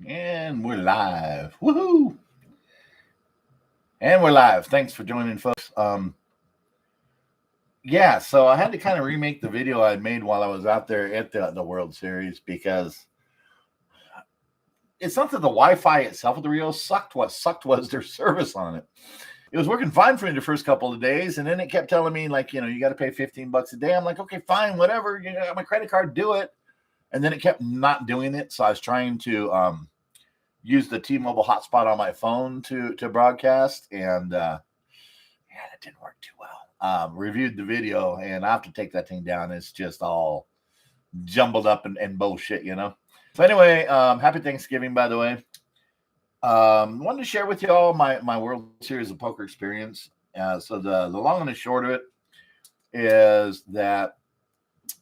And we're live. Woohoo! And we're live. Thanks for joining, folks. Yeah, so I had to kind of remake the video I made while I was out there at the World Series because it's not that the Wi-Fi itself at the Rio sucked. What sucked was their service on it. It was working fine for me the first couple of days, and then it kept telling me, like, you got to pay $15 a day. I'm like, okay, fine, whatever. You got my credit card, do it. And then it kept not doing it. So I was trying to use the T-Mobile hotspot on my phone to broadcast, and yeah, that didn't work too well. Reviewed the video, and I have to take that thing down. It's just all jumbled up and bullshit. So anyway, happy Thanksgiving, by the way. Wanted to share with you all my World Series of Poker experience. So the long and the short of it is that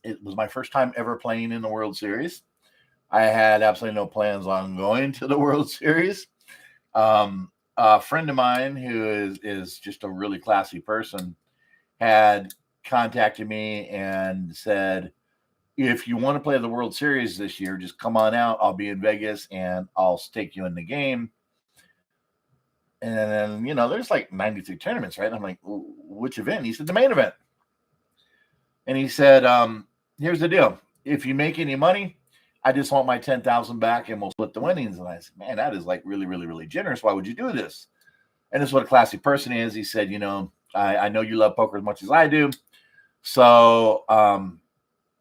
it was my first time ever playing in the World Series. I had absolutely no plans on going to the World Series. A friend of mine who is just a really classy person had contacted me and said, if you want to play the World Series this year, just come on out. I'll be in Vegas and I'll stake you in the game. And then, there's like 93 tournaments, right? I'm like, which event? He said, the main event. And he said, here's the deal. If you make any money, I just want my 10,000 back and we'll split the winnings. And I said, man, that is like really, really, really generous. Why would you do this? And this is what a classy person is. He said, I know you love poker as much as I do. So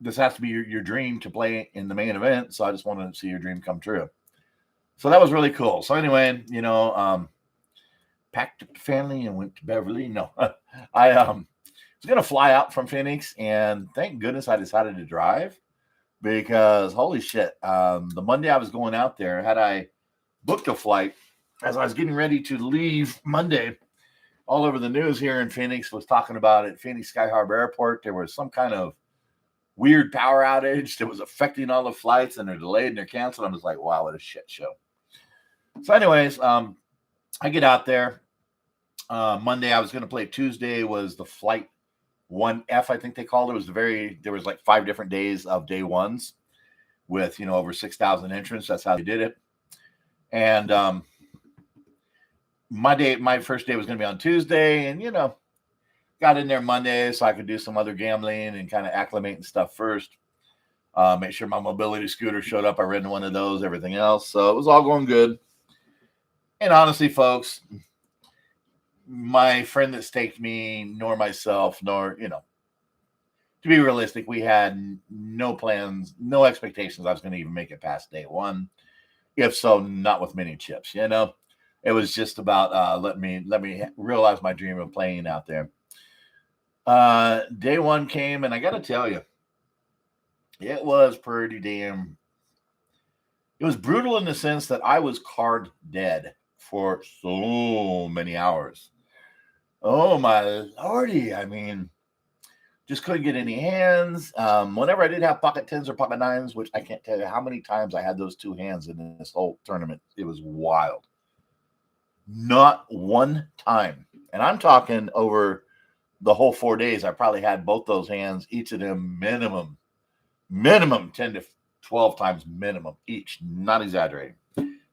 this has to be your dream to play in the main event. So I just wanted to see your dream come true. So that was really cool. So anyway, packed up the family and went to Beverly. No, I was going to fly out from Phoenix, and thank goodness I decided to drive because holy shit. The Monday I was going out there, had I booked a flight, as I was getting ready to leave Monday, all over the news here in Phoenix was talking about it. Phoenix Sky Harbor Airport, there was some kind of weird power outage that was affecting all the flights, and they're delayed and they're canceled. I was like, wow, what a shit show. So anyways, I get out there. Monday I was going to play. Tuesday was the flight 1F, I think they called it. There was like 5 different days of day ones with, over 6,000 entrants. That's how they did it. And my first day was going to be on Tuesday, and, got in there Monday so I could do some other gambling and kind of acclimate and stuff first. Make sure my mobility scooter showed up. I rented one of those, everything else. So it was all going good. And honestly, folks, my friend that staked me, nor myself, nor, to be realistic, we had no plans, no expectations I was going to even make it past day one. If so, not with many chips, It was just about let me realize my dream of playing out there. Day one came, and I got to tell you, it was pretty damn. It was brutal in the sense that I was card dead for so many hours. Oh my lordy! I mean, just couldn't get any hands. Whenever I did have pocket 10s or pocket 9s, which I can't tell you how many times I had those 2 hands in this whole tournament, it was wild. Not one time, and I'm talking over the whole 4 days. I probably had both those hands, each of them minimum 10 to 12 times minimum each. Not exaggerating.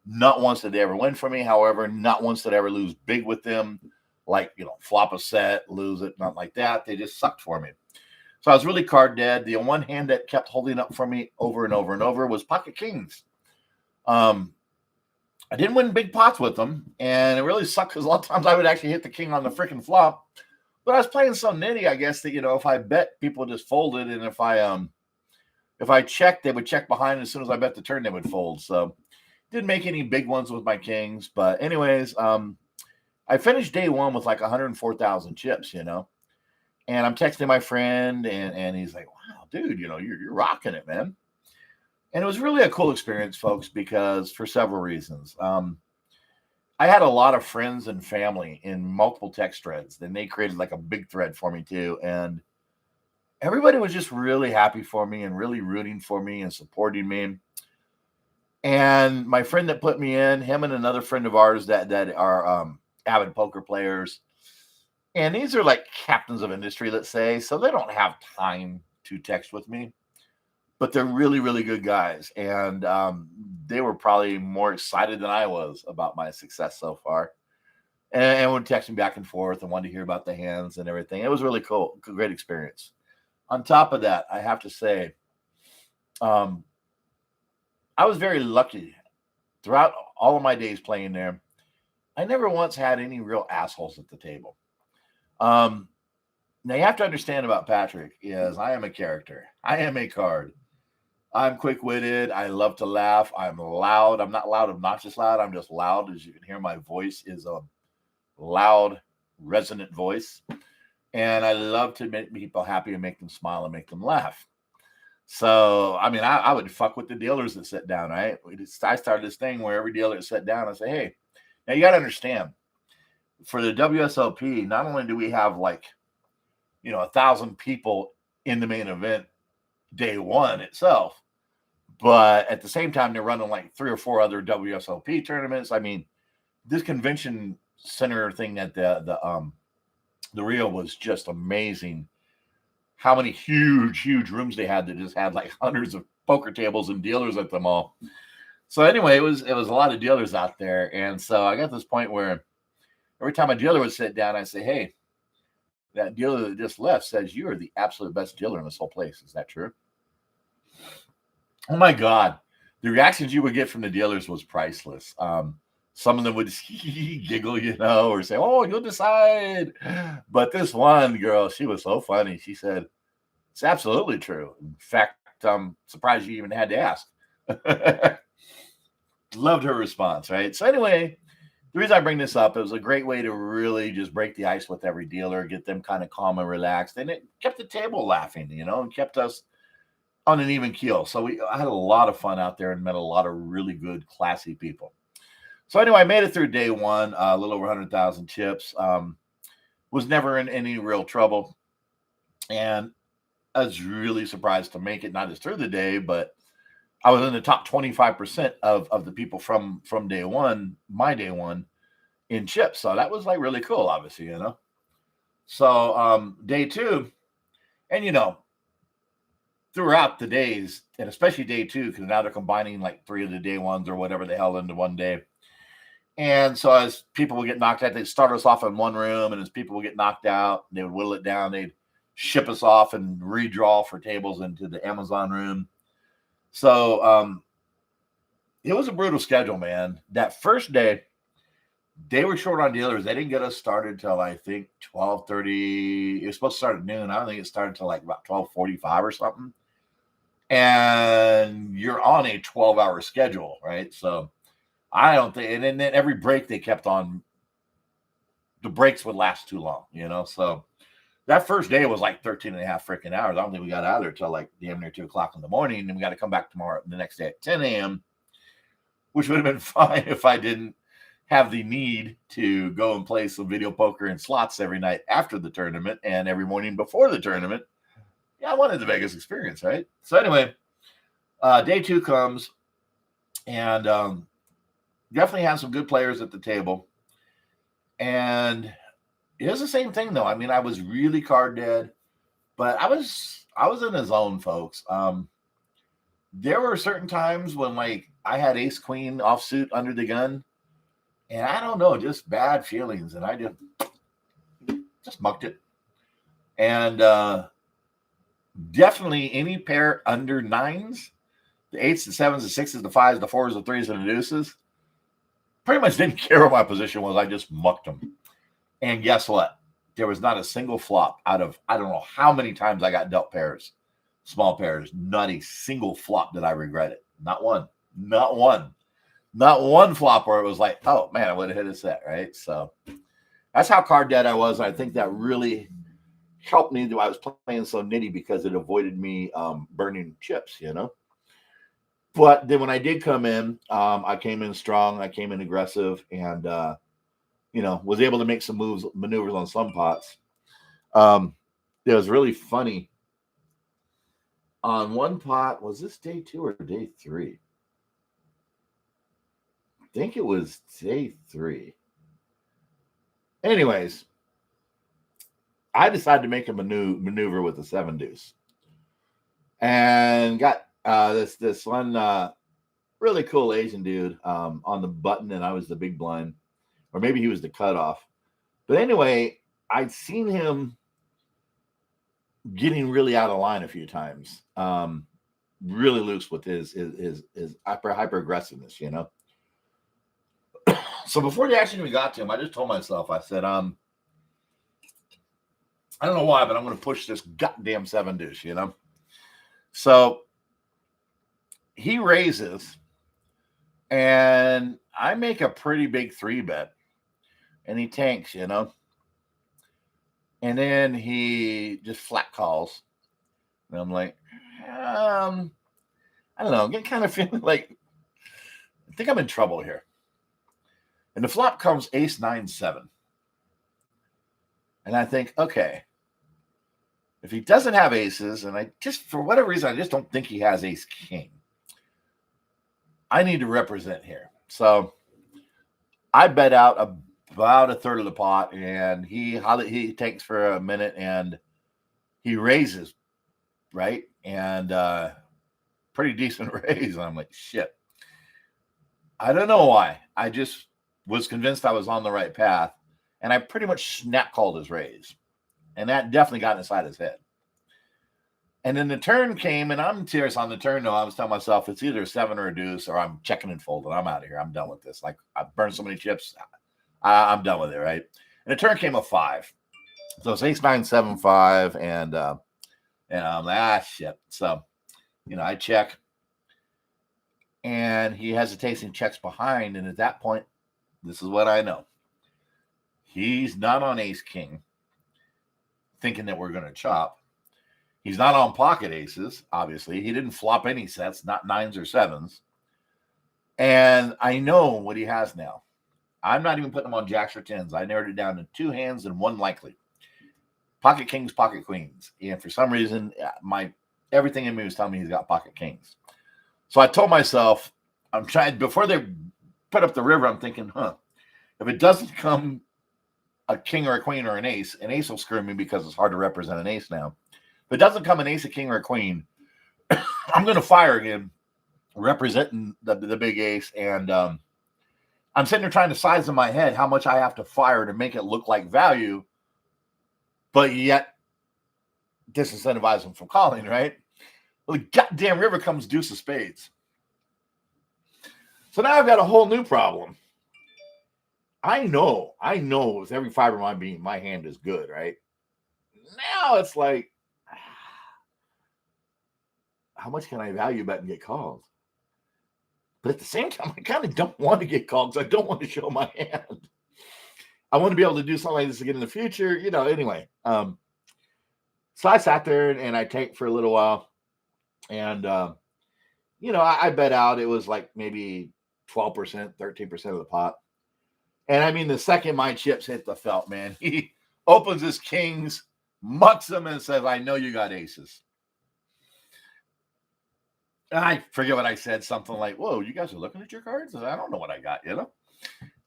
Not once did they ever win for me. However, not once did I ever lose big with them. Like, flop a set, lose it, not like that. They just sucked for me. So I was really card dead. The one hand that kept holding up for me over and over and over was pocket kings. I didn't win big pots with them, and it really sucked because a lot of times I would actually hit the king on the freaking flop. But I was playing so nitty, I guess, that, if I bet, people just folded, and if I checked, they would check behind. As soon as I bet the turn, they would fold. So didn't make any big ones with my kings. But anyways, I finished day one with like 104,000 chips, and I'm texting my friend, and he's like, wow, dude, you're rocking it, man. And it was really a cool experience, folks, because for several reasons. I had a lot of friends and family in multiple text threads. Then they created like a big thread for me too. And everybody was just really happy for me and really rooting for me and supporting me. And my friend that put me in, him and another friend of ours that are avid poker players. And these are like captains of industry, let's say. So they don't have time to text with me. but they're really, really good guys. And they were probably more excited than I was about my success so far. And would text me back and forth and wanted to hear about the hands and everything. It was really cool, great experience. On top of that, I have to say, um, I was very lucky throughout all of my days playing there. I never once had any real assholes at the table. Um, Now you have to understand about Patrick is I am a character. I am a card. I'm quick-witted. I love to laugh. I'm loud. I'm not loud, obnoxious loud. I'm just loud. As you can hear, my voice is a loud, resonant voice. And I love to make people happy and make them smile and make them laugh. So, I mean, I would fuck with the dealers that sit down, right? I started this thing where every dealer that sat down, I say, hey, now you got to understand, for the WSOP, not only do we have like, 1,000 people in the main event day one itself, but at the same time, they're running like 3 or 4 other WSOP tournaments. I mean, this convention center thing at the Rio was just amazing. How many huge rooms they had that just had like hundreds of poker tables and dealers at them all. So anyway, it was a lot of dealers out there, and so I got to this point where every time a dealer would sit down, I say, "Hey, that dealer that just left says you are the absolute best dealer in this whole place. Is that true?" Oh my God, the reactions you would get from the dealers was priceless. Some of them would giggle, or say, "Oh, you'll decide." But this one girl, she was so funny. She said, "It's absolutely true. In fact, I'm surprised you even had to ask." Loved her response, right? So anyway, the reason I bring this up, it was a great way to really just break the ice with every dealer, get them kind of calm and relaxed, and it kept the table laughing, and kept us on an even keel. So I had a lot of fun out there and met a lot of really good, classy people. So anyway, I made it through day one, a little over 100,000 chips. Was never in any real trouble, and I was really surprised to make it not just through the day, but I was in the top 25% of the people from day one, my day one, in chips. So that was like really cool, obviously. So day two, and throughout the days, and especially day two, because now they're combining like 3 of the day ones or whatever the hell into one day. And so as people would get knocked out, they'd start us off in one room, and as people would get knocked out, they would whittle it down. They'd ship us off and redraw for tables into the Amazon room. So it was a brutal schedule, man. That first day, they were short on dealers. They didn't get us started till I think 12:30. It was supposed to start at noon. I don't think it started till like about 12:45 or something. And you're on a 12-hour schedule, right? So I don't think, and then every break they kept on, the breaks would last too long, So that first day was like 13 and a half freaking hours. I don't think we got out of there till like damn near 2 o'clock in the morning. And we got to come back the next day at 10 a.m., which would have been fine if I didn't have the need to go and play some video poker and slots every night after the tournament and every morning before the tournament. Yeah, I wanted the Vegas experience, right? So anyway, day two comes, and definitely have some good players at the table. And it was the same thing, though. I mean, I was really card dead, but I was in the zone, folks. There were certain times when like I had ace queen offsuit under the gun, and I don't know, just bad feelings, and I just mucked it. And definitely any pair under nines, the 8s, the 7s, the 6s, the 5s, the 4s, the 3s, and the deuces, pretty much didn't care what my position was. I just mucked them. And guess what? There was not a single flop out of, I don't know how many times I got dealt pairs, small pairs, not a single flop that I regretted. Not one. Not one flop where it was like, oh man, I would have hit a set, right? So that's how card dead I was. I think that really helped me that I was playing so nitty because it avoided me burning chips, But then when I did come in, I came in strong, I came in aggressive, and was able to make some maneuvers on some pots. It was really funny. On one pot, was this day 2 or day 3? I think it was day 3. Anyways, I decided to make a maneuver with the 7 deuce, and got This one really cool Asian dude on the button, and I was the big blind, or maybe he was the cutoff. But anyway, I'd seen him getting really out of line a few times. Really loose with his hyper aggressiveness, you know. So before the action we got to him, I just told myself, I said, I don't know why, but I'm going to push this goddamn 7 deuce, you know. So he raises, and I make a pretty big 3-bet, and he tanks, you know. And then he just flat calls. And I'm like, I don't know. I'm getting kind of feeling like I think I'm in trouble here. And the flop comes ace 9-7. And I think, okay, if he doesn't have aces, and I just, for whatever reason, I just don't think he has ace king, I need to represent here. So I bet out about a third of the pot, and he takes for a minute, and he raises, right? And pretty decent raise. And I'm like, shit. I don't know why. I just was convinced I was on the right path, and I pretty much snap called his raise. And that definitely got inside his head. And then the turn came, and I'm serious on the turn. No, I was telling myself it's either a 7 or a deuce, or I'm checking and folding. I'm out of here. I'm done with this. Like, I've burned so many chips. I'm done with it, right? And the turn came a 5. So it's ace 9-7 5, and I'm like, shit. So, you know, I check, and he hesitates and checks behind. And at that point, this is what I know. He's not on ace king, thinking that we're going to chop. He's not on pocket aces, obviously. He didn't flop any sets, not 9s or 7s. And I know what he has now. I'm not even putting him on jacks or 10s. I narrowed it down to 2 hands and 1 likely. Pocket kings, pocket queens. And for some reason, everything in me was telling me he's got pocket kings. So I told myself, I'm trying, before they put up the river, I'm thinking, if it doesn't come a king or a queen or an ace will screw me because it's hard to represent an ace now. If it doesn't come an ace, a king, or a queen, I'm going to fire him, representing the big ace. And I'm sitting there trying to size in my head how much I have to fire to make it look like value, but yet disincentivize him from calling, right? Well, the goddamn river comes deuce of spades. So now I've got a whole new problem. I know with every fiber of my being, my hand is good, right? Now it's like, how much can I value bet and get called? But at the same time, I kind of don't want to get called because I don't want to show my hand. I want to be able to do something like this again in the future, you know, anyway. So I sat there and I tanked for a little while. And, you know, I bet out. It was like maybe 12%, 13% of the pot. And I mean, the second my chips hit the felt, man, he opens his kings, mucks them, and says, I know you got aces. And I forget what I said, something like, whoa, you guys are looking at your cards? I don't know what I got, you know?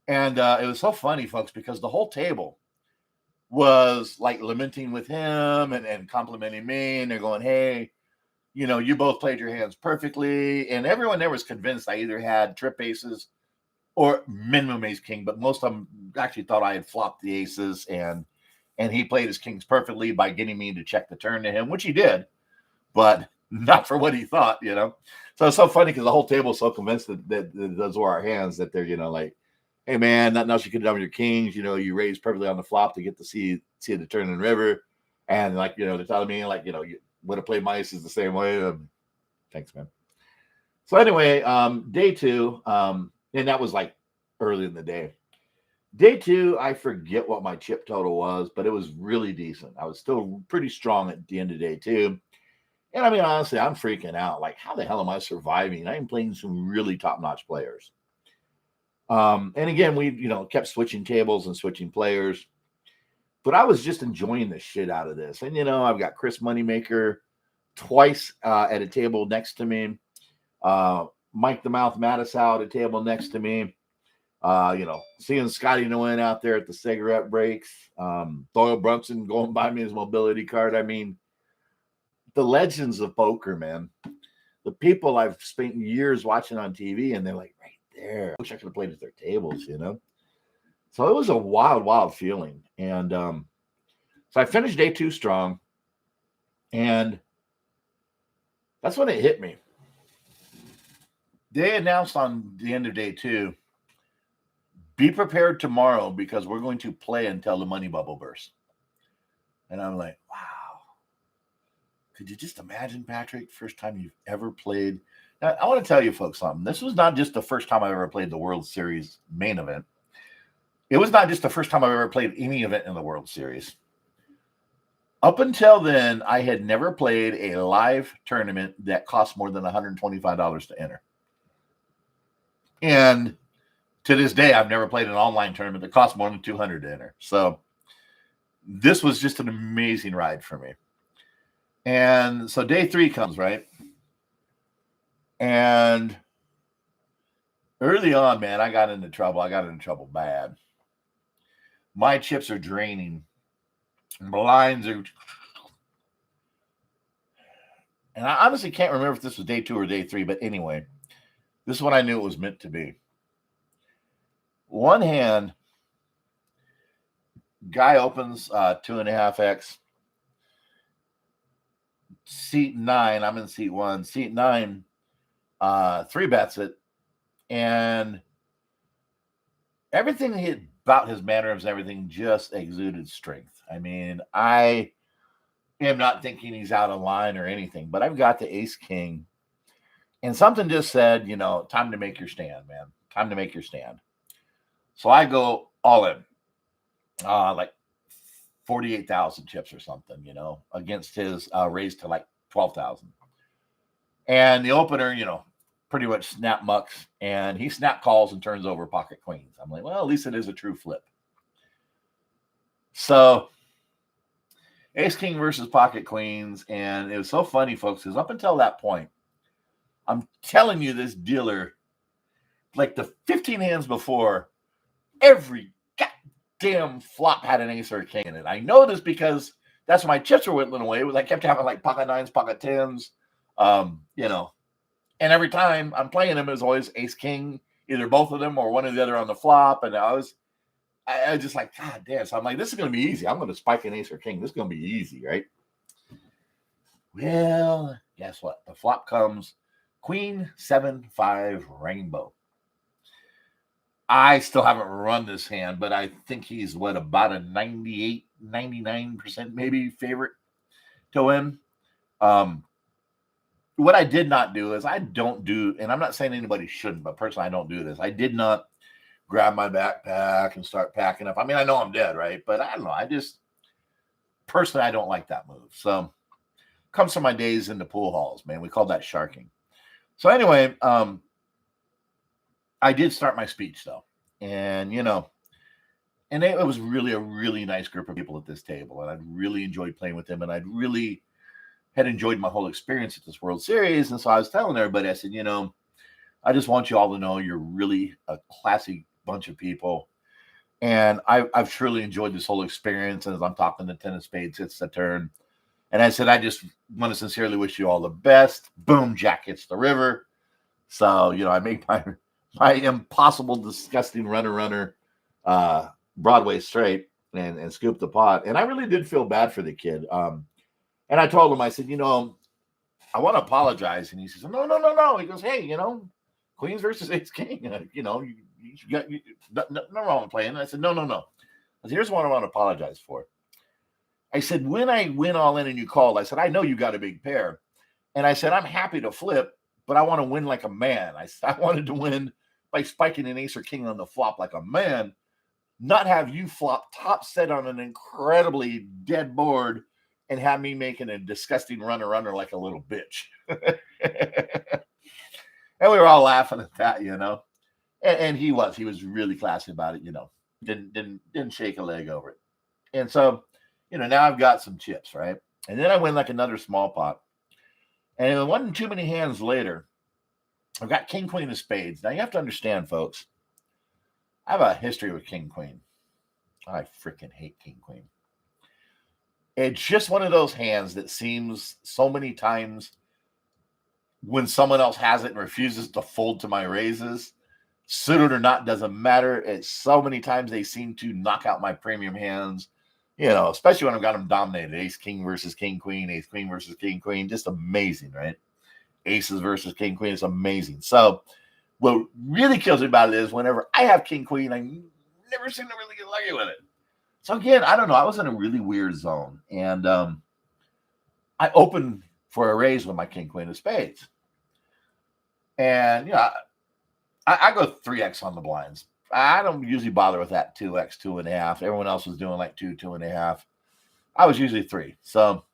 And it was so funny, folks, because the whole table was like lamenting with him and complimenting me. And they're going, hey, you know, you both played your hands perfectly. And everyone there was convinced I either had trip aces or minimum ace king, but most of them actually thought I had flopped the aces. And he played his kings perfectly by getting me to check the turn to him, which he did, but not for what he thought, you know? So it's so funny because the whole table is so convinced that those were our hands that they're, you know, like, hey, man, nothing else you could have done with your kings. You know, you raised perfectly on the flop to get to see the turn in river. And, like, you know, they're telling me, like, you know, you would have played my aces the same way. Thanks, man. So anyway, day 2, and that was, like, early in the day. Day 2, I forget what my chip total was, but it was really decent. I was still pretty strong at the end of day 2. And I mean, honestly, I'm freaking out. Like, how the hell am I surviving? I'm playing some really top-notch players. And again, we, you know, kept switching tables and switching players. But I was just enjoying the shit out of this. And, you know, I've got Chris Moneymaker twice at a table next to me. Mike the Mouth Mattis out at a table next to me. You know, seeing Scotty Nguyen out there at the cigarette breaks. Doyle Brunson going by me his mobility card. I mean, the legends of poker, man. the people I've spent years watching on TV, and they're like right there. I wish I could have played at their tables, you know. So it was a wild, wild feeling. And so I finished day 2 strong, and that's when it hit me. They announced on the end of day 2, be prepared tomorrow because we're going to play until the money bubble bursts. And I'm like, wow. Could you just imagine, Patrick, first time you've ever played? Now, I want to tell you folks something. This was not just the first time I ever played the World Series main event. It was not just the first time I've ever played any event in the World Series. Up until then, I had never played a live tournament that cost more than $125 to enter. And to this day, I've never played an online tournament that costs more than $200 to enter. So this was just an amazing ride for me. And so day 3 comes, right? And early on, man, I got into trouble. I got into trouble bad. My chips are draining. Blinds are... And I honestly can't remember if this was day 2 or day 3, but anyway, this is what I knew it was meant to be. One hand, guy opens 2.5x. Seat 9, I'm in seat 1. Seat 9, 3 bets it. And everything about his mannerisms and everything just exuded strength. I mean, I am not thinking he's out of line or anything, but I've got the ace king. And something just said, you know, time to make your stand, man. Time to make your stand. So I go all in, like 48,000 chips or something, you know, against his raise to like 12,000. And the opener, you know, pretty much snap mucks, and he snap calls and turns over pocket queens. I'm like, well, at least it is a true flip. So ace king versus pocket queens. And it was so funny, folks, because up until that point, I'm telling you, this dealer, like the 15 hands before, every goddamn flop had an ace or a king in it. I know this because that's why my chips were whittling away. I kept having like pocket 9s, pocket 10s, you know. And every time I'm playing them, it was always ace king, either both of them or one or the other on the flop. And I was just like, God damn. So I'm like, this is going to be easy. I'm going to spike an ace or king. This is going to be easy, right? Well, guess what? The flop comes queen 7-5 rainbow. I still haven't run this hand, but I think he's about a 98, 99% maybe favorite to win. What I did not do is I don't do, and I'm not saying anybody shouldn't, but personally, I don't do this. I did not grab my backpack and start packing up. I mean, I know I'm dead, right? But I don't know. Personally, I don't like that move. So comes from my days in the pool halls, man. We call that sharking. So anyway, I did start my speech though. And, you know, and it was really a really nice group of people at this table. And I really enjoyed playing with them. And I really had enjoyed my whole experience at this World Series. And so I was telling everybody, I said, you know, I just want you all to know you're really a classy bunch of people. And I've truly enjoyed this whole experience. And as I'm talking to 10 of spades, hits the turn. And I said, I just want to sincerely wish you all the best. Boom, Jack hits the river. So, you know, I make my impossible, disgusting runner, Broadway straight and scoop the pot. And I really did feel bad for the kid. And I told him, I said, you know, I want to apologize. And he says, no. He goes, hey, you know, queens versus ace king. You know, no wrong with playing. And I said, no. I said, here's what I want to apologize for. I said, when I went all in and you called, I said, I know you got a big pair. And I said, I'm happy to flip, but I want to win like a man. I wanted to win by spiking an ace or king on the flop like a man, not have you flop top set on an incredibly dead board and have me making a disgusting runner like a little bitch. And we were all laughing at that, you know. And he was really classy about it, you know. Didn't shake a leg over it. And so, you know, now I've got some chips, right? And then I win like another small pot. And it wasn't too many hands later, I've got king, queen of spades. Now you have to understand, folks, I have a history with king, queen. I freaking hate king, queen. It's just one of those hands that seems so many times when someone else has it and refuses to fold to my raises, suited or not, doesn't matter. It's so many times they seem to knock out my premium hands, especially when I've got them dominated. Ace, king versus king, queen, ace, queen versus king, queen. Just amazing, right? Aces versus king, queen. It's amazing. So what really kills me about it is whenever I have king, queen, I never seem to really get lucky with it. So again, I don't know. I was in a really weird zone. And I opened for a raise with my king, queen of spades. And, I go 3x on the blinds. I don't usually bother with that 2x, 2.5. Everyone else was doing like 2.5. I was usually 3. So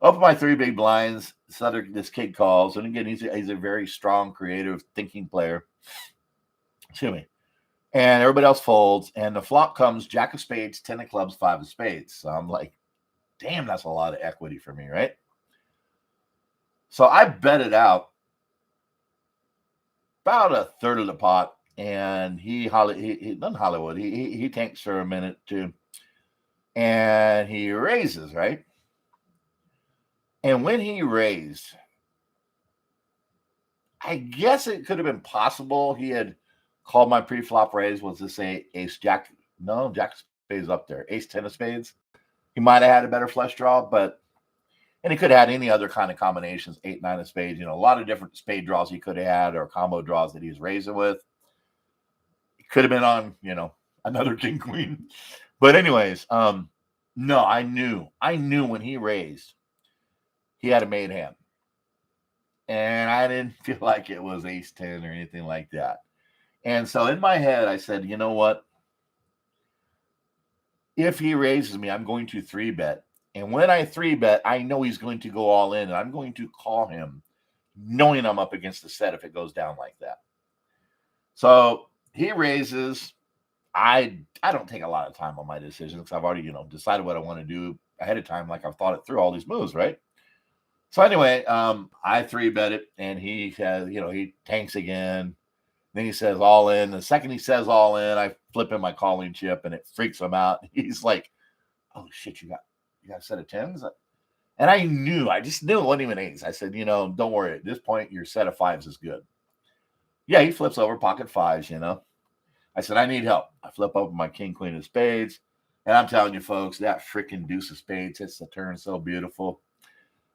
open my 3 big blinds. This kid calls. And again, he's a very strong, creative, thinking player. Excuse me. And everybody else folds. And the flop comes jack of spades, 10 of clubs, 5 of spades. So I'm like, damn, that's a lot of equity for me, right? So I bet it out about a third of the pot, and he doesn't Hollywood. He tanks for a minute too, and he raises, right? And when he raised, I guess it could have been possible he had called my pre-flop raise. Was this ace jack? No, jack of spades up there. Ace 10 of spades. He might have had a better flush draw, and he could have had any other kind of combinations, 8, 9 of spades, a lot of different spade draws he could have had, or combo draws that he's raising with. It could have been on, another king, queen. But anyways, no, I knew when he raised, he had a made hand. And I didn't feel like it was ace 10 or anything like that. And so in my head, I said, you know what? If he raises me, I'm going to 3-bet. And when I 3-bet, I know he's going to go all in, and I'm going to call him knowing I'm up against the set if it goes down like that. So he raises. I don't take a lot of time on my decisions because I've already, decided what I want to do ahead of time, like I've thought it through all these moves, right? So anyway, I 3-bet it, and he says, he tanks again. Then he says all in. The second he says all in, I flip him my calling chip, and it freaks him out. He's like, oh, shit, you got a set of 10s? And I just knew it wasn't even 8s. I said, don't worry. At this point, your set of 5s is good. Yeah, he flips over pocket 5s, I said, I need help. I flip open my king, queen of spades. And I'm telling you, folks, that freaking deuce of spades hits the turn so beautiful.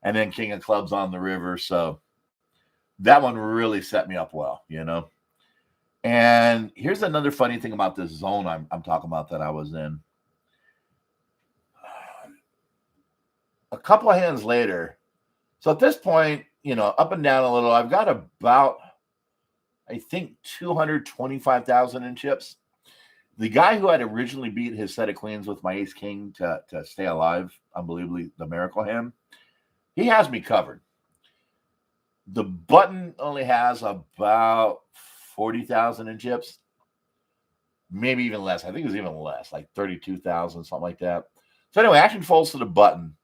And then king of clubs on the river. So that one really set me up well, And here's another funny thing about this zone I'm talking about that I was in. A couple of hands later, so at this point, up and down a little, I've got about, I think, 225,000 in chips. The guy who had originally beat his set of queens with my ace king to stay alive, unbelievably, the miracle hand, he has me covered. The button only has about 40,000 in chips, maybe even less. I think it was even less, like 32,000, something like that. So anyway, action folds to the button.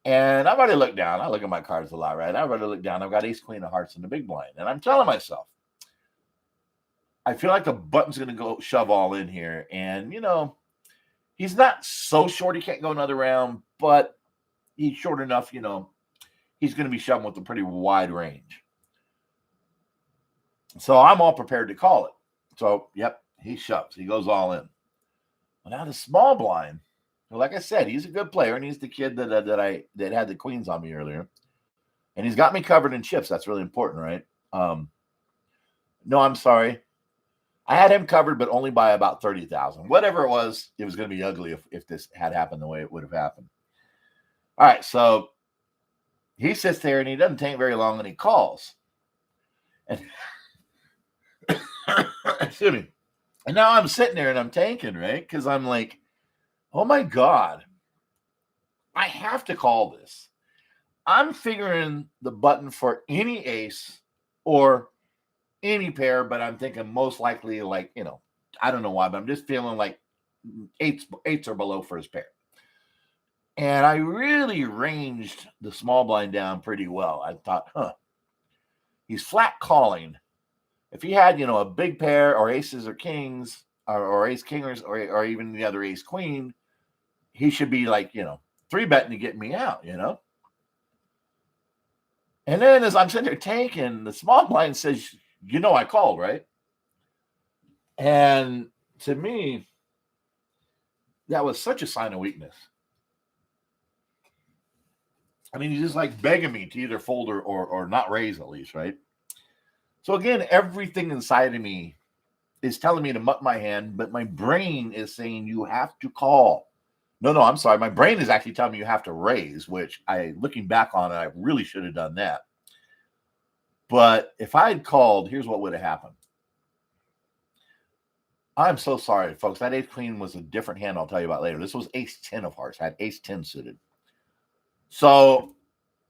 And I've already looked down. I look at my cards a lot, right? I've already looked down. I've got ace, queen of hearts in the big blind. And I'm telling myself, I feel like the button's going to go shove all in here. And, he's not so short he can't go another round, but he's short enough, he's going to be shoving with a pretty wide range. So I'm all prepared to call it. So, yep, he shoves. He goes all in. Well, now the small blind, like I said, he's a good player, and he's the kid that had the queens on me earlier. And he's got me covered in chips. That's really important, right? No, I'm sorry. I had him covered, but only by about 30,000. Whatever it was going to be ugly if this had happened the way it would have happened. All right, so he sits there, and he doesn't tank very long, and he calls. And excuse me. And now I'm sitting there, and I'm tanking, right? Because I'm like, oh, my God, I have to call this. I'm figuring the button for any ace or any pair, but I'm thinking most likely like, I don't know why, but I'm just feeling like eights or below for his pair. And I really ranged the small blind down pretty well. I thought, he's flat calling. If he had, a big pair or aces or kings or ace kingers or even the other ace queen, he should be like, 3-betting to get me out, And then as I'm sitting there tanking, the small blind says, I called, right? And to me, that was such a sign of weakness. I mean, he's just like begging me to either fold or not raise at least, right? So again, everything inside of me is telling me to muck my hand, but my brain is saying you have to call. No, I'm sorry. My brain is actually telling me you have to raise, which looking back on it, I really should have done that. But if I had called, here's what would have happened. I'm so sorry, folks. That ace queen was a different hand I'll tell you about later. This was ace 10 of hearts. I had ace 10 suited. So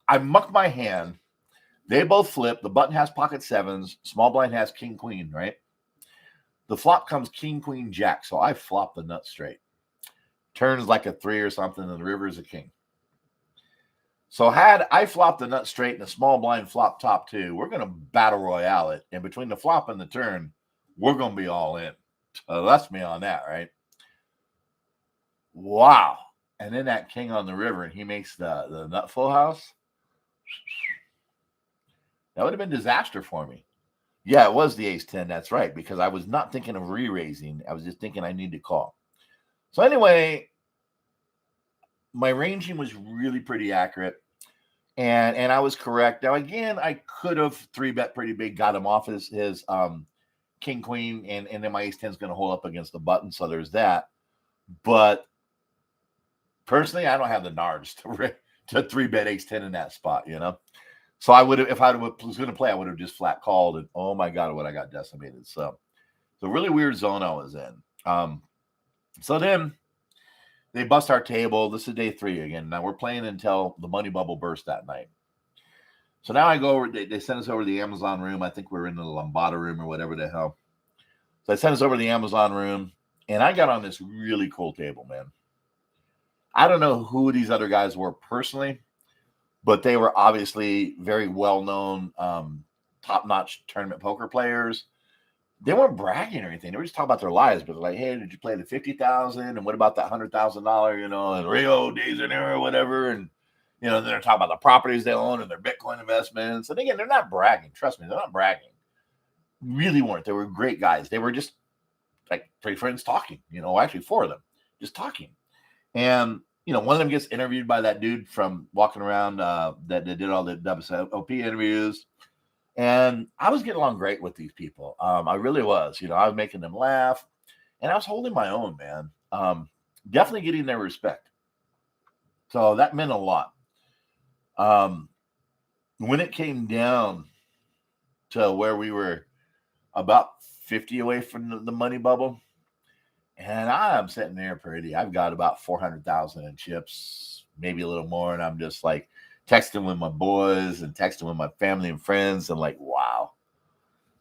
I mucked my hand. They both flip. The button has pocket sevens. Small blind has king, queen, right? The flop comes king, queen, jack. So I flop the nut straight. Turns like a 3 or something, and the river is a king. So had I flopped the nut straight and the small blind flop top 2, we're going to battle royale it. And between the flop and the turn, we're going to be all in. So that's me on that, right? Wow. And then that king on the river, and he makes the nut full house. That would have been disaster for me. Yeah, it was the ace 10. That's right, because I was not thinking of re-raising. I was just thinking I need to call. So anyway, my ranging was really pretty accurate, and I was correct. Now, again, I could have 3-bet pretty big, got him off his king, queen, and then my ace 10 is going to hold up against the button, so there's that. But personally, I don't have the nards to 3-bet ace 10 in that spot, So I would have, if I was going to play, I would have just flat called, and oh my God, what I got decimated. So it's a really weird zone I was in. So then they bust our table. This is day 3 again. Now we're playing until the money bubble burst that night. So now I go over, they sent us over to the Amazon room. I think we're in the Lombada room or whatever the hell. So they sent us over to the Amazon room, and I got on this really cool table, man. I don't know who these other guys were personally, but they were obviously very well-known, top-notch tournament poker players. They weren't bragging or anything. They were just talking about their lives, but they're like, hey, did you play the $50,000? And what about that $100,000, and Rio de Janeiro or whatever? And, they're talking about the properties they own and their Bitcoin investments. And again, they're not bragging. Trust me, they're not bragging. Really weren't. They were great guys. They were just like 3 friends talking, actually 4 of them just talking. And, one of them gets interviewed by that dude from walking around that did all the WSOP interviews. And I was getting along great with these people. I really was. I was making them laugh. And I was holding my own, man. Definitely getting their respect. So that meant a lot. When it came down to where we were about 50 away from the money bubble, and I'm sitting there pretty. I've got about 400,000 in chips, maybe a little more. And I'm just like texting with my boys and texting with my family and friends. And like, wow,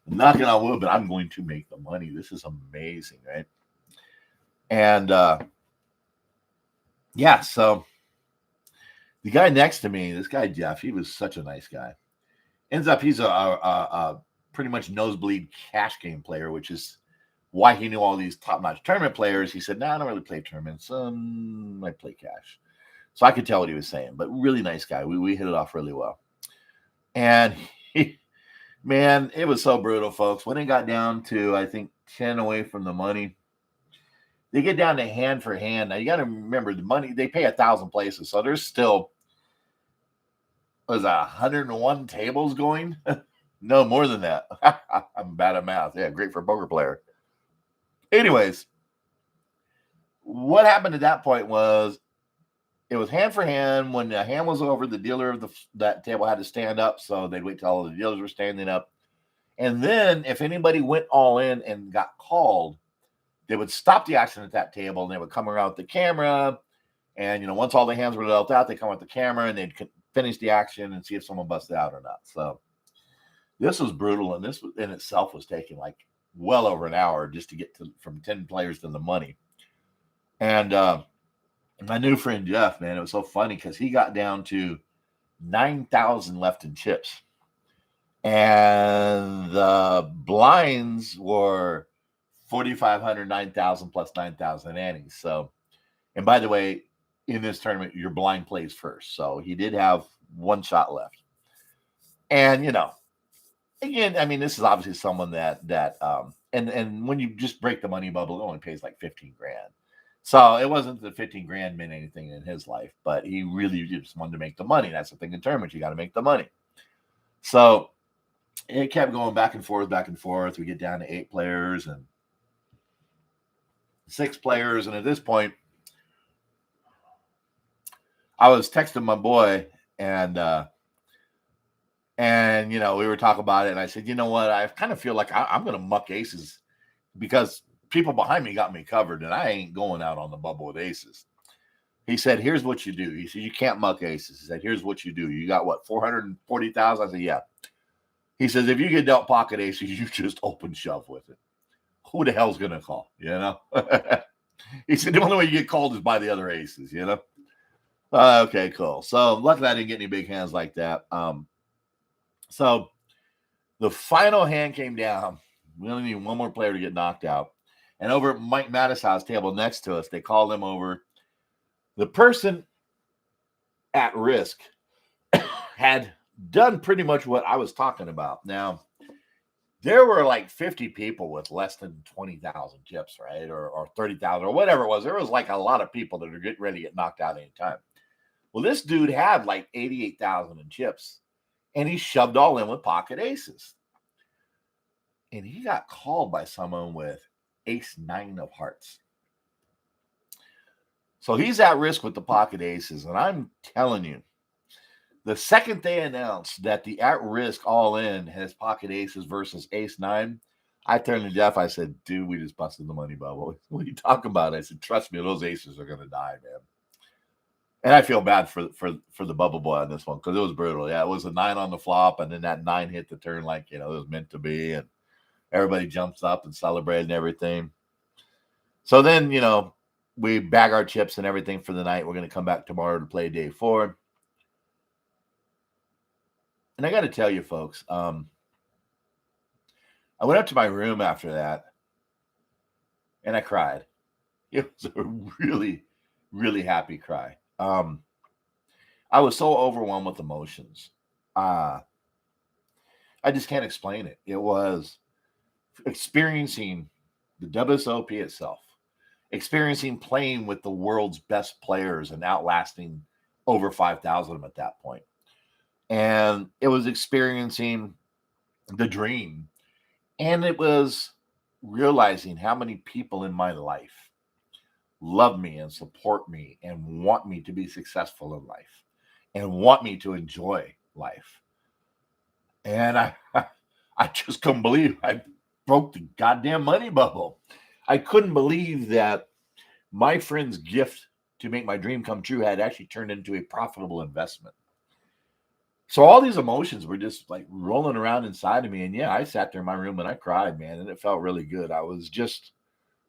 I'm knocking on wood, but I'm going to make the money. This is amazing, right? And yeah, so the guy next to me, this guy Jeff, he was such a nice guy. Ends up he's a pretty much nosebleed cash game player, which is why he knew all these top-notch tournament players. He said, no, I don't really play tournaments. I play cash. So I could tell what he was saying, but really nice guy. We hit it off really well. And man, it was so brutal, folks. When it got down to, I think, 10 away from the money, they get down to hand for hand. Now, you got to remember the money, they pay 1,000 places. So there's still, 101 tables going? No, more than that. I'm bad at math. Yeah, great for a poker player. Anyways, what happened at that point was it was hand for hand. When the hand was over, the dealer of that table had to stand up. So they'd wait till all the dealers were standing up. And then if anybody went all in and got called, they would stop the action at that table and they would come around with the camera. And, once all the hands were dealt out, they come with the camera and they'd finish the action and see if someone busted out or not. So this was brutal. And this in itself was taking like well over an hour just to get from 10 players to the money. And my new friend Jeff, man, it was so funny because he got down to 9,000 left in chips. And the blinds were 4,500, 9,000 plus 9,000 antes. So, and by the way, in this tournament, your blind plays first. So he did have one shot left. And again, I mean, this is obviously someone and when you just break the money bubble, it only pays like 15 grand. So it wasn't the 15 grand meant anything in his life, but he really just wanted to make the money. That's the thing in tournaments, you got to make the money. So it kept going back and forth, back and forth. We get down to 8 players and 6 players. And at this point, I was texting my boy and we were talking about it. And I said, you know what? I kind of feel like I'm going to muck aces because people behind me got me covered and I ain't going out on the bubble with aces. He said, here's what you do. He said, you can't muck aces. He said, here's what you do. You got what, 440,000? I said, yeah. He says, if you get dealt pocket aces, you just open shove with it. Who the hell's going to call, He said, the only way you get called is by the other aces, Okay, cool. So luckily I didn't get any big hands like that. So the final hand came down. We only need one more player to get knocked out. And over at Mike Mattis's table next to us, they called him over. The person at risk had done pretty much what I was talking about. Now, there were like 50 people with less than 20,000 chips, right? Or 30,000 or whatever it was. There was like a lot of people that are getting ready to get knocked out anytime. Well, this dude had like 88,000 in chips, and he shoved all in with pocket aces. And he got called by someone with ace-9 of hearts. So he's at risk with the pocket aces. And I'm telling you, the second they announced that the at-risk all-in has pocket aces versus ace-9, I turned to Jeff. I said, dude, we just busted the money bubble. What are you talking about? I said, trust me, those aces are going to die, man. And I feel bad for the bubble boy on this one because it was brutal. Yeah, it was a 9 on the flop, and then that 9 hit the turn like, it was meant to be. And everybody jumps up and celebrated and everything. So then, we bag our chips and everything for the night. We're going to come back tomorrow to play day 4. And I got to tell you, folks, I went up to my room after that, and I cried. It was a really, really happy cry. I was so overwhelmed with emotions. I just can't explain it. It was experiencing the WSOP itself, experiencing playing with the world's best players and outlasting over 5,000 of them at that point. And it was experiencing the dream. And it was realizing how many people in my life love me and support me and want me to be successful in life and want me to enjoy life. And I just couldn't believe I broke the goddamn money bubble. I couldn't believe that my friend's gift to make my dream come true had actually turned into a profitable investment. So all these emotions were just like rolling around inside of me. And yeah, I sat there in my room and I cried, man, and it felt really good. I was just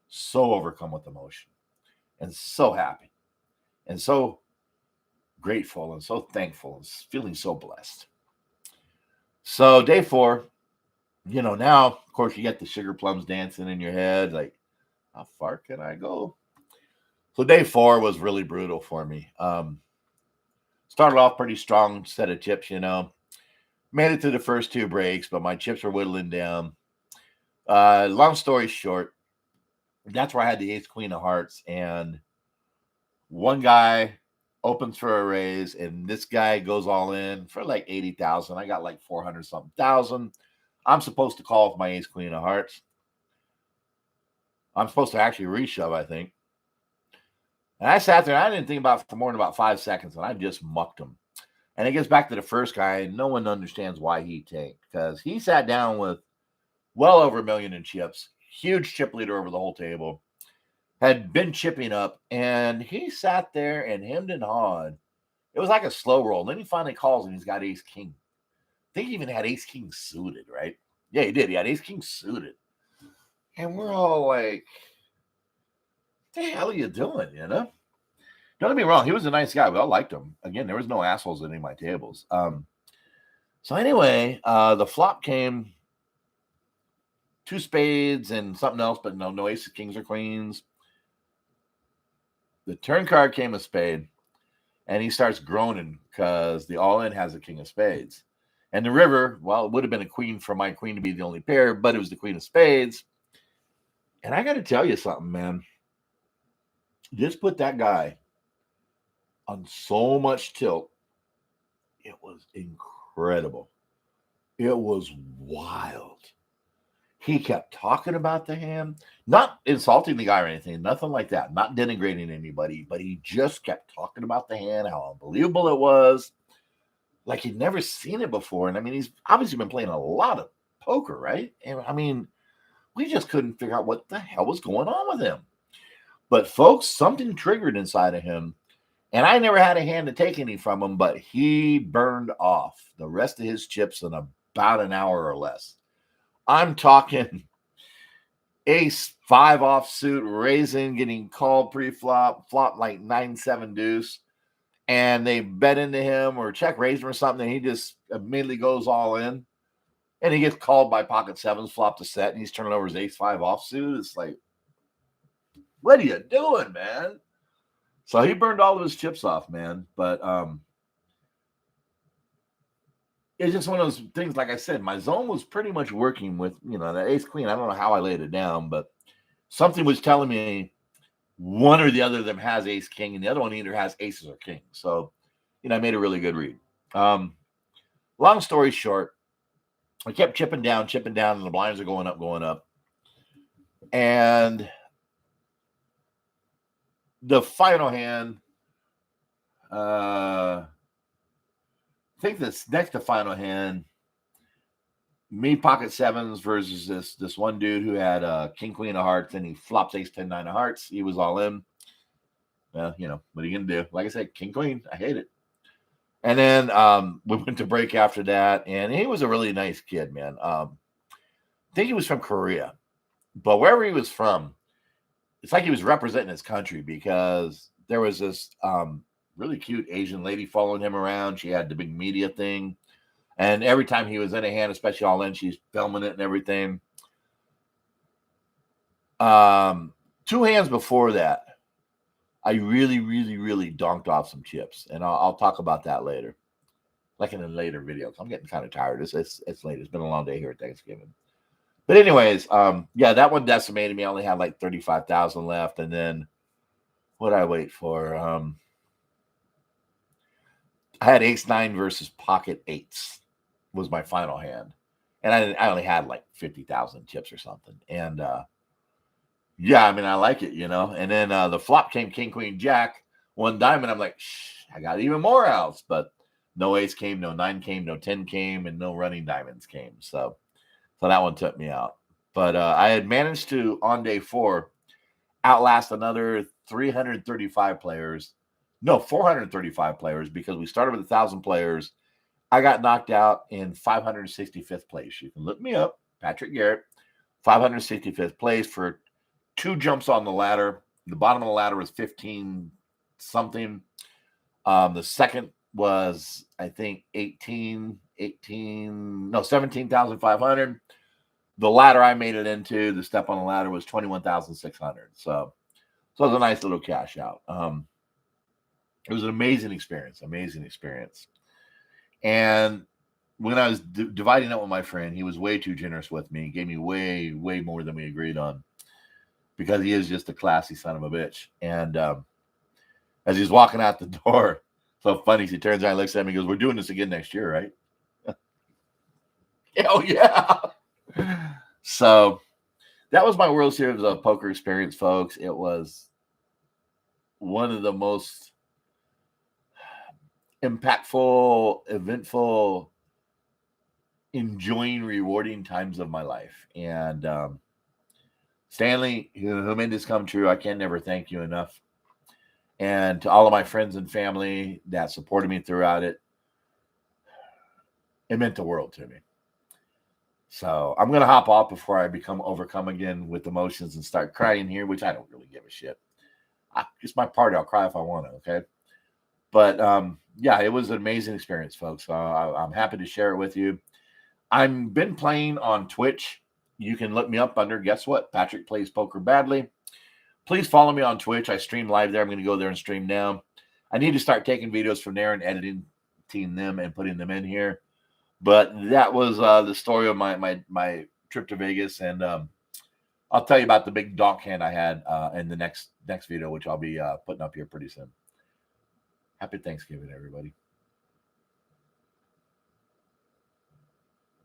so overcome with emotion and so happy and so grateful and so thankful and feeling so blessed. So day 4, now, of course, you get the sugar plums dancing in your head. Like, how far can I go? So day 4 was really brutal for me. Started off pretty strong set of chips, Made it to the first 2 breaks, but my chips were whittling down. Long story short, that's where I had the ace queen of hearts, and one guy opens for a raise, and this guy goes all in for like 80,000. I got like 400 something thousand. I'm supposed to call with my ace queen of hearts. I'm supposed to actually reshove, I think. And I sat there, and I didn't think about it for more than about 5 seconds, and I just mucked him. And it gets back to the first guy, and no one understands why he tanked, because he sat down with well over $1 million in chips, huge chip leader over the whole table, had been chipping up, and he sat there and hemmed and hawed. It was like a slow roll. And then he finally calls, and he's got ace king. I think he even had ace king suited, right? Yeah, he did. He had ace king suited. And we're all like, what the hell are you doing, Don't get me wrong. He was a nice guy. We all liked him. Again, there was no assholes at any of my tables. So anyway, the flop came 2 spades and something else, but no aces, kings, or queens. The turn card came a spade, and he starts groaning because the all-in has a king of spades. And the river, well, it would have been a queen for my queen to be the only pair, but it was the queen of spades. And I got to tell you something, man. Just put that guy on so much tilt. It was incredible. It was wild. He kept talking about the hand, not insulting the guy or anything, nothing like that, not denigrating anybody, but he just kept talking about the hand, how unbelievable it was. Like he'd never seen it before. And I mean, he's obviously been playing a lot of poker, right? And I mean, we just couldn't figure out what the hell was going on with him. But folks, something triggered inside of him. And I never had a hand to take any from him, but he burned off the rest of his chips in about an hour or less. I'm talking ace 5 offsuit, raising, getting called pre-flop, flop like 9-7 deuce. And they bet into him or check raise him or something. And he just immediately goes all in. And he gets called by pocket sevens, flop to set, and he's turning over his ace 5 offsuit. It's like, what are you doing, man? So he burned all of his chips off, man. But it's just one of those things, like I said, my zone was pretty much working with, the ace queen. I don't know how I laid it down, but something was telling me one or the other of them has ace king, and the other one either has aces or kings. So, I made a really good read. Long story short, I kept chipping down, and the blinds are going up. And the final hand, I think this next to final hand, me pocket sevens versus this one dude who had king queen of hearts, and he flops ace 10 9 of hearts. He was all in. Well, what are you gonna do? Like I said, king queen, I hate it. And then we went to break after that, and he was a really nice kid, man. I think he was from Korea, but wherever he was from, it's like he was representing his country, because there was this really cute Asian lady following him around. She had the big media thing, and every time he was in a hand, especially all in, she's filming it and everything. 2 hands before that, I really, really, really donked off some chips, and I'll talk about that later, like in a later video. I'm getting kind of tired. It's late. It's been a long day here at Thanksgiving. But anyways, yeah, that one decimated me. I only had like 35,000 left, and then what did I wait for? I had ace 9 versus pocket eights was my final hand, and I only had like 50,000 chips or something, and yeah, I mean, I like it, And then the flop came king, queen, jack, 1 diamond. I'm like, I got even more outs, but no ace came, no 9 came, no 10 came, and no running diamonds came. So that one took me out. But I had managed to, on day 4, outlast another 335 players. No, 435 players, because we started with 1,000 players. I got knocked out in 565th place. You can look me up, Patrick Garrett, 565th place for 2 jumps on the ladder. The bottom of the ladder was 15 something. The second was, I think, 17,500. The ladder I made it into, the step on the ladder, was 21,600. So it was a nice little cash out. It was an amazing experience. And when I was dividing up with my friend, he was way too generous with me. He gave me way, way more than we agreed on, because he is just a classy son of a bitch. And as he's walking out the door, so funny, he turns around and looks at me and goes, "We're doing this again next year, right?" Hell yeah. So that was my World Series of Poker experience, folks. It was one of the most impactful, eventful, enjoying, rewarding times of my life. And Stanley, who made this come true, I can never thank you enough. And to all of my friends and family that supported me throughout it, it meant the world to me. So I'm going to hop off before I become overcome again with emotions and start crying here, which I don't really give a shit. It's my party. I'll cry if I want to, okay? But yeah, it was an amazing experience, folks. I'm happy to share it with you. I've been playing on Twitch. You can look me up under, guess what? Patrick Plays Poker Badly. Please follow me on Twitch. I stream live there. I'm going to go there and stream now. I need to start taking videos from there and editing them and putting them in here. But that was the story of my trip to Vegas, and I'll tell you about the big donk hand I had in the next video, which I'll be putting up here pretty soon. Happy Thanksgiving, everybody.